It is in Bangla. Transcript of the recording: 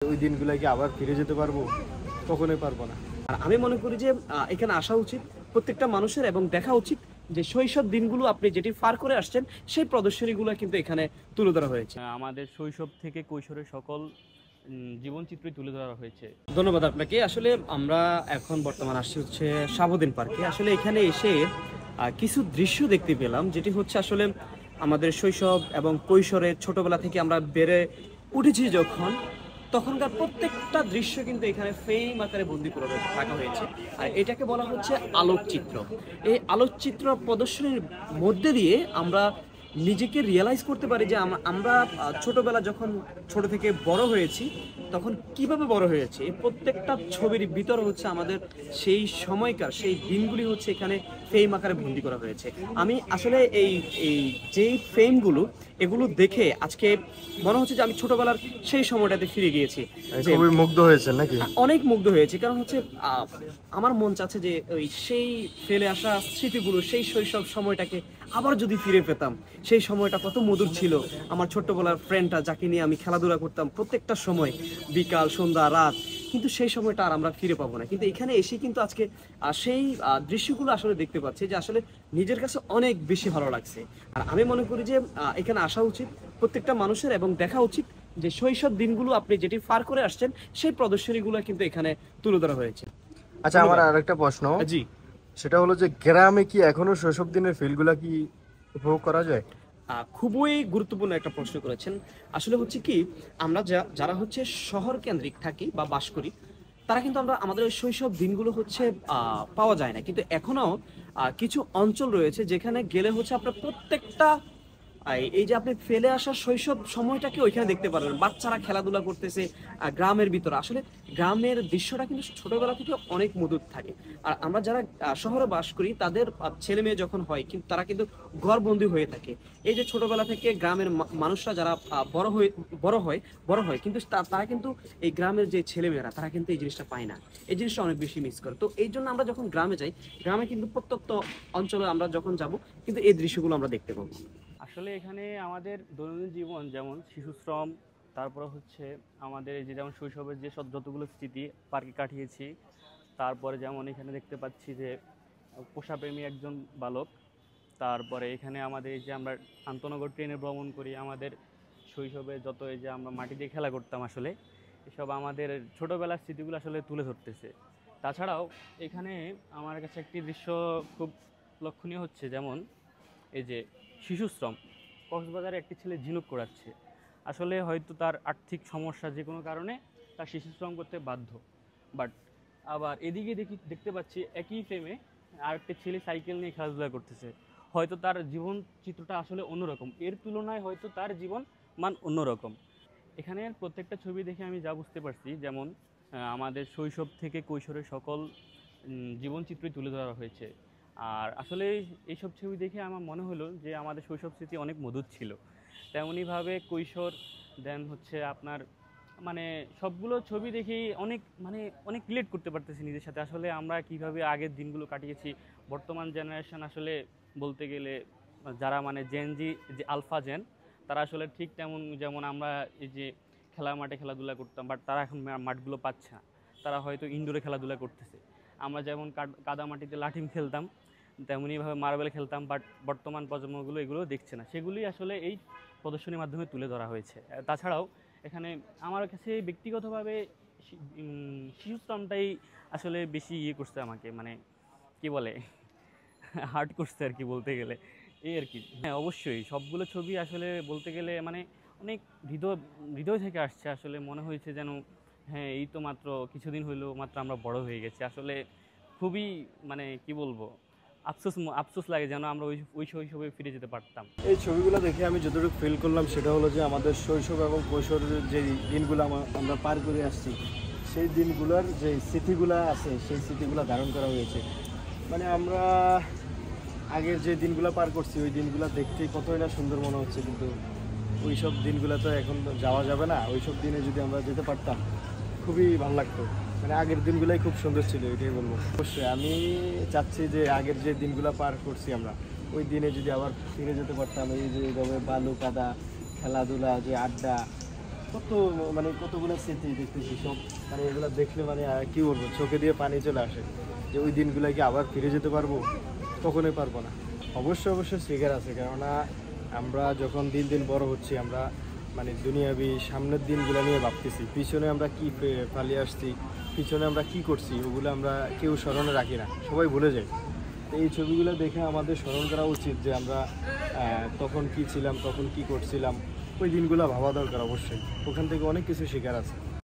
ওই দিনগুলো কি আবার ফিরে যেতে পারবো? কখনোই পারবো না। আর আমি মনে করি যে এখানে আসা উচিত প্রত্যেকটা মানুষের এবং দেখা উচিত যে শৈশব দিনগুলো আপনি যেটি পার করে আসছেন সেই প্রদর্শনীগুলো কিন্তু এখানে তুলে ধরা হয়েছে। আমাদের শৈশব থেকে কৈশোরের সকল জীবনচিত্রই তুলে ধরা হয়েছে। ধন্যবাদ আপনাকে। আসলে আমরা এখন বর্তমান আসছি হচ্ছে সাবুদ্দিন পার্কে। আসলে এখানে এসে কিছু দৃশ্য দেখতে পেলাম, যেটি হচ্ছে আসলে আমাদের শৈশব এবং কৈশোরে ছোটবেলা থেকে আমরা বেড়ে উঠেছি যখন, তখনকার প্রত্যেকটা দৃশ্য কিন্তু এখানে ফ্রেম আকারে বন্দি করে রাখা হয়েছে। আর এটাকে বলা হচ্ছে আলোকচিত্র। এই আলোকচিত্র প্রদর্শনীর মধ্যে দিয়ে আমরা নিজেকে রিয়েলাইজ করতে পারি যে আমরা ছোটবেলা যখন ছোট থেকে বড় হয়েছি তখন কিভাবে বড় হয়েছে। এই প্রত্যেকটা ছবির ভিতরে হচ্ছে আমাদের সেই সময়কার সেই দিনগুলি হচ্ছে এখানে ফ্রেম আকারে বন্দি করা হয়েছে। আমি আসলে এই এই যেই ফ্রেমগুলো এগুলো দেখে আজকে মনে হচ্ছে যে আমি ছোটবেলার সেই সময়টাতে ফিরে গিয়েছি। যে খুবই মুগ্ধ হয়েছেন নাকি? অনেক মুগ্ধ হয়েছে, কারণ হচ্ছে আমার মন চাচ্ছে যে ওই সেই ফেলে আসা স্মৃতিগুলো, সেই শৈশব সময়টাকে আবার যদি ফিরে পেতাম। সেই সময়টা কত মধুর ছিল। আমার ছোট্টবেলার ফ্রেন্ডটা যাকে নিয়ে আমি খেলাধুলা করতাম প্রত্যেকটা সময়, বিকাল সন্ধ্যা রাত, কিন্তু সেই সময়টা আর আমরা ফিরে পাবো না। কিন্তু এখানে এসে কিন্তু আজকে সেই দৃশ্যগুলো আসলে দেখতে পাচ্ছি যে আসলে নিজের কাছে অনেক বেশি ভালো লাগছে। আর আমি মনে করি যে এখানে আসা উচিত প্রত্যেকটা মানুষের এবং দেখা উচিত যে শৈশব দিনগুলো আপনি যেটি পার করে আসছেন সেই প্রদর্শনীগুলো কিন্তু এখানে তুলে ধরা হয়েছে। আচ্ছা, আমার আরেকটা প্রশ্ন, জি, সেটা হলো যে গ্রামে কি এখনো শৈশব দিনের ফিলগুলা কি উপভোগ করা যায়? খুবই গুরুত্বপূর্ণ একটা প্রশ্ন করেছেন। আসলে হচ্ছে কি, আমরা যারা হচ্ছে শহর কেন্দ্রিক থাকি বা বাস করি, তারা কিন্তু আমাদের ওই শৈশব দিনগুলো হচ্ছে পাওয়া যায় না। কিন্তু এখনো কিছু অঞ্চল রয়েছে যেখানে গেলে হচ্ছে আপনার প্রত্যেকটা এই যে আপনি ফেলে আসা শৈশব সময়টাকে ওইখানে দেখতে পারবেন। বাচ্চারা খেলাধুলা করতেছে গ্রামের ভিতরে। আসলে গ্রামের দৃশ্যটা কিন্তু ছোটবেলা থেকে অনেক মধুর থাকে। আর আমরা যারা শহরে বাস করি তাদের ছেলে মেয়ে যখন হয় কিন্তু তারা কিন্তু ঘরবন্দি হয়ে থাকে। এই যে ছোটবেলা থেকে গ্রামের মানুষরা যারা বড় হয় কিন্তু তারা কিন্তু এই গ্রামের যে ছেলেমেয়েরা তারা কিন্তু এই জিনিসটা পায় না। এই জিনিসটা অনেক বেশি মিস করে। তো এই জন্য আমরা যখন গ্রামে যাই, গ্রামে কিন্তু প্রত্যন্ত অঞ্চলে আমরা যখন যাব কিন্তু এই দৃশ্যগুলো আমরা দেখতে পাবো। আসলে এখানে আমাদের দৈনন্দিন জীবন, যেমন শিশুশ্রম, তারপরে হচ্ছে আমাদের এই যে যেমন শৈশবের যে সব যতগুলো স্মৃতি পার্কে কাটিয়েছি, তারপরে যেমন এখানে দেখতে পাচ্ছি যে পোষাপ্রেমী একজন বালক। তারপরে এখানে আমাদের এই যে আমরা আন্তনগর ট্রেনে ভ্রমণ করি, আমাদের শৈশবে যত এই যে আমরা মাটি দিয়ে খেলা করতাম, আসলে এসব আমাদের ছোটোবেলার স্মৃতিগুলো আসলে তুলে ধরতেছে। তাছাড়াও এখানে আমার কাছে একটি দৃশ্য খুব লক্ষণীয় হচ্ছে, যেমন এই যে শিশুশ্রম। কক্সবাজারে একটি ছেলে ঝিনুক কুড়াচ্ছে, আসলে হয়তো তার আর্থিক সমস্যা যে কোনো কারণে তার শিশুশ্রম করতে বাধ্য। বাট আবার এদিকে দেখতে পাচ্ছি একই ফ্রেমে আরেকটি ছেলে সাইকেল নিয়ে খেলাধুলা করতেছে। হয়তো তার জীবন চিত্রটা আসলে অন্যরকম, এর তুলনায় হয়তো তার জীবন মান অন্যরকম। এখানে প্রত্যেকটা ছবি দেখে আমি যা বুঝতে পারছি, যেমন আমাদের শৈশব থেকে কৈশোরের সকল জীবনচিত্রই তুলে ধরা হয়েছে। আর আসলে এইসব ছবি দেখে আমার মনে হলো যে আমাদের শৈশব স্মৃতি অনেক মধুর ছিল। তেমনইভাবে কৈশোর, দেন হচ্ছে আপনার মানে সবগুলো ছবি দেখেই অনেক রিলেট করতে পারতেছি নিজের সাথে। আসলে আমরা কিভাবে আগের দিনগুলো কাটিয়েছি। বর্তমান জেনারেশন আসলে বলতে গেলে যারা মানে জেনজি, যে আলফা জেন, তারা আসলে ঠিক যেমন আমরা এই যে খেলার মাঠে খেলাধুলা করতাম, বাট তারা এখন মাঠগুলো পাচ্ছে না, তারা হয়তো ইনডোরে খেলাধুলা করতেছে। আমরা যেমন কাদা মাটিতে লাঠিম খেলতাম, তেমনইভাবে মার্বেল খেলতাম, বাট বর্তমান প্রজন্মগুলো এগুলো দেখছে না। সেগুলি আসলে এই প্রদর্শনীর মাধ্যমে তুলে ধরা হয়েছে। তাছাড়াও এখানে আমার কাছে ব্যক্তিগতভাবে শিশুশ্রমটাই আসলে বেশি করছে আমাকে, মানে কি বলে হার্ট করছে আর কি বলতে গেলে, এই আর কি। হ্যাঁ, অবশ্যই সবগুলো ছবি আসলে বলতে গেলে মানে অনেক হৃদয় থেকে আসছে। আসলে মনে হয়েছে যেন হ্যাঁ, এই তো মাত্র কিছুদিন হইলো মাত্র আমরা বড় হয়ে গেছি। আসলে খুবই মানে কি বলবো, আফসোস লাগে যেন আমরা ওই শৈশবে ফিরে যেতে পারতাম। এই ছবিগুলো দেখে আমি যতটুকু ফিল করলাম সেটা হলো যে আমাদের শৈশব এবং কৈশোরের যে দিনগুলো আমরা পার করে আসছি, সেই দিনগুলোর যে স্মৃতিগুলো আছে সেই স্মৃতিগুলো ধারণ করা হয়েছে। মানে আমরা আগের যে দিনগুলো পার করছি ওই দিনগুলো দেখতে কতই না সুন্দর মনে হচ্ছে, কিন্তু ওই সব দিনগুলো তো এখন যাওয়া যাবে না। ওই সব দিনে যদি আমরা যেতে পারতাম খুবই ভালো লাগতো। মানে আগের দিনগুলোই খুব সুন্দর ছিল, এটাই বলবো। অবশ্যই আমি চাচ্ছি যে আগের যে দিনগুলো পার করছি আমরা, ওই দিনে যদি আবার ফিরে যেতে পারতাম। এই যে এইভাবে বালু কাদা খেলাধুলা, যে আড্ডা, কত মানে কতগুলো স্মৃতি দেখতেছি সব, মানে এগুলো দেখলে মানে কি বলবো, চোখে দিয়ে পানি চলে আসে যে ওই দিনগুলো কি আবার ফিরে যেতে পারবো? কখনোই পারবো না। অবশ্যই অবশ্যই শিকার আছে, কেননা আমরা যখন দিন দিন বড় হচ্ছি আমরা মানে দুনিয়াবি সামনের দিনগুলো নিয়ে ভাবতেছি, পিছনে আমরা কি পালিয়ে আসছি, পিছনে আমরা কি করছি, ওগুলো আমরা কেউ স্মরণে রাখি না, সবাই ভুলে যায়। তো এই ছবিগুলো দেখে আমাদের স্মরণ করা উচিত যে আমরা তখন কি ছিলাম, তখন কি করছিলাম, ওই দিনগুলো ভাবা দরকার অবশ্যই। ওখান থেকে অনেক কিছু শেখার আছে।